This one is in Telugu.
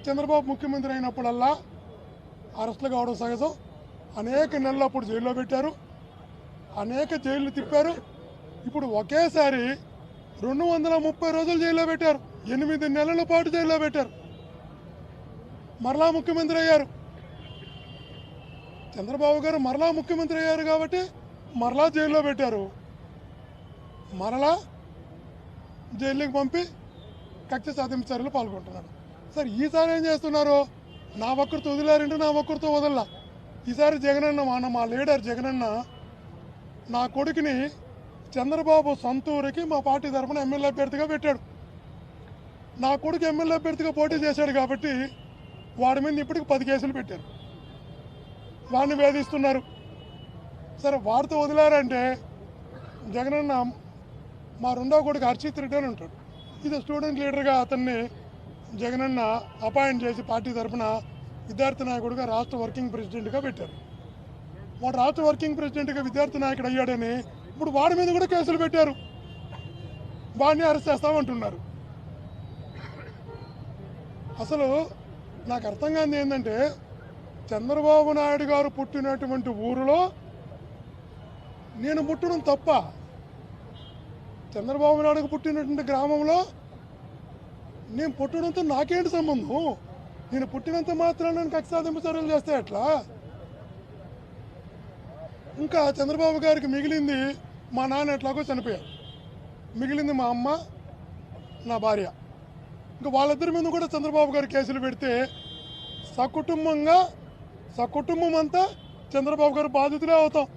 చంద్రబాబు ముఖ్యమంత్రి అయినప్పుడల్లా అరెస్టులు కావడం సహజం. అనేక నెలలు అప్పుడు జైల్లో పెట్టారు, అనేక జైళ్ళు తిప్పారు. ఇప్పుడు ఒకేసారి 230 రోజులు జైల్లో పెట్టారు, 8 నెలల పాటు జైల్లో పెట్టారు. మరలా ముఖ్యమంత్రి అయ్యారు చంద్రబాబు గారు, మరలా ముఖ్యమంత్రి అయ్యారు కాబట్టి మరలా జైల్లో పెట్టారు. మరలా జైలుకి పంపి కక్ష సాధింపు చర్యలు పాల్గొంటున్నారు. సార్ ఈసారి ఏం చేస్తున్నారు? నా ఒక్కరితో వదిలారంటే నా ఒక్కరితో వదల్లా. ఈసారి జగనన్న మా లీడర్ జగనన్న నా కొడుకుని చంద్రబాబు సొంతూరికి మా పార్టీ తరఫున ఎమ్మెల్యే అభ్యర్థిగా పెట్టాడు. నా కొడుకు ఎమ్మెల్యే అభ్యర్థిగా పోటీ చేశాడు కాబట్టి వాడి మీద ఇప్పటికి 10 కేసులు పెట్టారు, వాడిని వేధిస్తున్నారు. సరే వాడితో వదిలారంటే జగనన్న మా రెండో కొడుకు హర్షిత్ రెడ్డి అని ఉంటాడు, ఇది స్టూడెంట్ లీడర్గా అతన్ని జగనన్న అపాయింట్ చేసి పార్టీ తరఫున విద్యార్థి నాయకుడిగా రాష్ట్ర వర్కింగ్ ప్రెసిడెంట్గా పెట్టారు. వాడు రాష్ట్ర వర్కింగ్ ప్రెసిడెంట్గా విద్యార్థి నాయకుడు అయ్యాడని ఇప్పుడు వాడి మీద కూడా కేసులు పెట్టారు, వాడిని అరెస్ట్ చేస్తామంటున్నారు. అసలు నాకు అర్థం కానిది ఏంటంటే, చంద్రబాబు నాయుడు గారు పుట్టినటువంటి ఊరిలో నేను పుట్టడం తప్ప, చంద్రబాబు నాయుడుకు పుట్టినటువంటి గ్రామంలో నేను పుట్టడంతో నాకేంటి సంబంధం? నేను పుట్టినంత మాత్రాన నేను కక్ష సాధింపు చర్యలు చేస్తే ఎట్లా? ఇంకా చంద్రబాబు గారికి మిగిలింది మా నాన్న ఎట్లాగో చనిపోయారు, మిగిలింది మా అమ్మ, నా భార్య. ఇంకా వాళ్ళిద్దరి మీద కూడా చంద్రబాబు గారు కేసులు పెడితే సకుటుంబం అంతా చంద్రబాబు గారు బాధితులే అవుతాం.